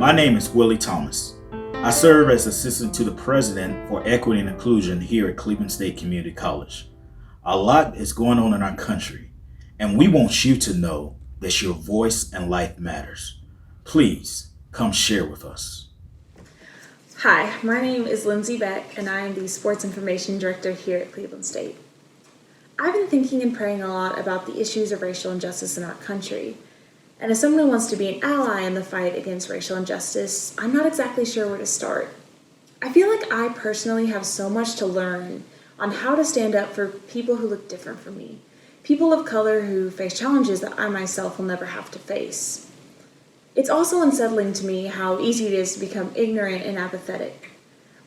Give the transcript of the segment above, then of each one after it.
My name is Willie Thomas. I serve as Assistant to the President for Equity and Inclusion here at Cleveland State Community College. A lot is going on in our country, and we want you to know that your voice and life matters. Please come share with us. Hi, my name is Lindsey and I am the Sports Information Director here at Cleveland State. I've been thinking and praying a lot about the issues of racial injustice in our country. And as someone who wants to be an ally in the fight against racial injustice, I'm not exactly sure where to start. I feel like I personally have so much to learn on how to stand up for people who look different from me, people of color who face challenges that I myself will never have to face. It's also unsettling to me how easy it is to become ignorant and apathetic.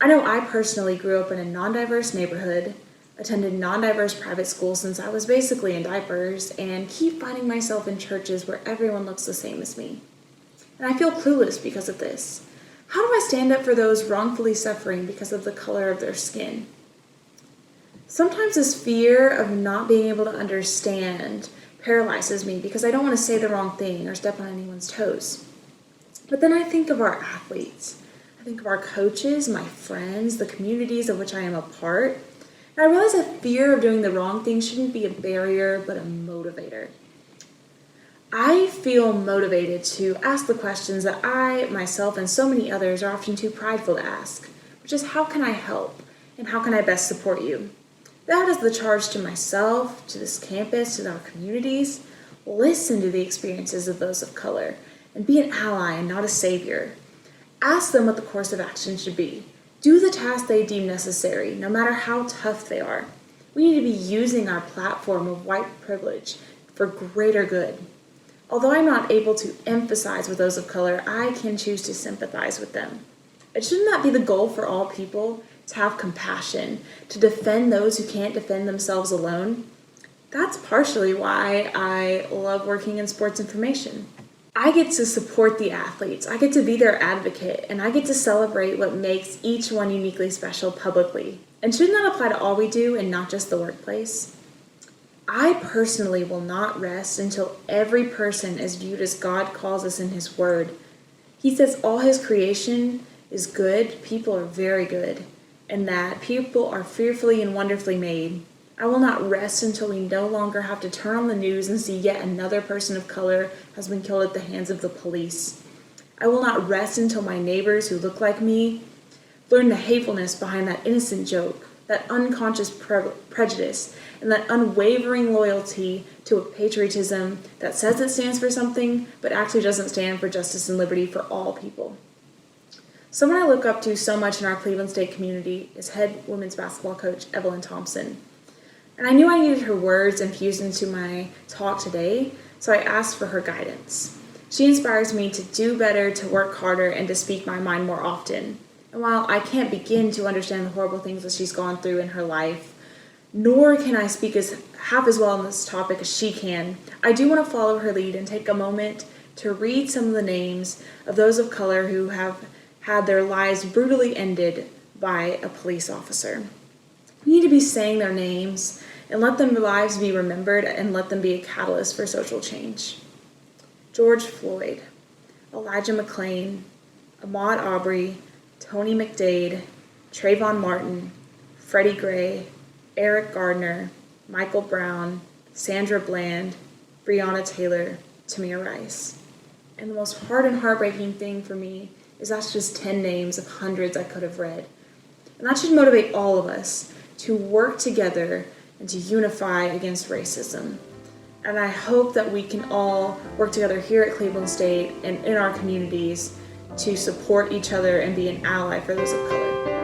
I know I personally grew up in a non-diverse neighborhood, attended non-diverse private schools since I was basically in diapers, and keep finding myself in churches where everyone looks the same as me. And I feel clueless because of this. How do I stand up for those wrongfully suffering because of the color of their skin? Sometimes this fear of not being able to understand paralyzes me because I don't want to say the wrong thing or step on anyone's toes. But then I think of our athletes. I think of our coaches, my friends, the communities of which I am a part. And I realize that fear of doing the wrong thing shouldn't be a barrier, but a motivator. I feel motivated to ask the questions that I, myself, and so many others are often too prideful to ask, which is how can I help and how can I best support you? That is the charge to myself, to this campus, to our communities. Listen to the experiences of those of color and be an ally and not a savior. Ask them what the course of action should be. Do the tasks they deem necessary, no matter how tough they are. We need to be using our platform of white privilege for greater good. Although I'm not able to emphasize with those of color, I can choose to sympathize with them. It shouldn't that be the goal for all people, to have compassion, to defend those who can't defend themselves alone? That's partially why I love working in sports information. I get to support the athletes, I get to be their advocate, and I get to celebrate what makes each one uniquely special publicly. And shouldn't that apply to all we do and not just the workplace? I personally will not rest until every person is viewed as God calls us in His Word. He says all His creation is good, people are very good, and that people are fearfully and wonderfully made. I will not rest until we no longer have to turn on the news and see yet another person of color has been killed at the hands of the police. I will not rest until my neighbors who look like me learn the hatefulness behind that innocent joke, that unconscious prejudice, and that unwavering loyalty to a patriotism that says it stands for something, but actually doesn't stand for justice and liberty for all people. Someone I look up to so much in our Cleveland State community is head women's basketball coach Evelyn Thompson. And I knew I needed her words infused into my talk today, so I asked for her guidance. She inspires me to do better, to work harder, and to speak my mind more often. And while I can't begin to understand the horrible things that she's gone through in her life, nor can I speak half as well on this topic as she can, I do want to follow her lead and take a moment to read some of the names of those of color who have had their lives brutally ended by a police officer. We need to be saying their names and let their lives be remembered and let them be a catalyst for social change. George Floyd, Elijah McClain, Ahmaud Arbery, Tony McDade, Trayvon Martin, Freddie Gray, Eric Gardner, Michael Brown, Sandra Bland, Breonna Taylor, Tamir Rice. And the most hard and heartbreaking thing for me is that's just 10 names of hundreds I could have read. And that should motivate all of us to work together and to unify against racism. And I hope that we can all work together here at Cleveland State and in our communities to support each other and be an ally for those of color.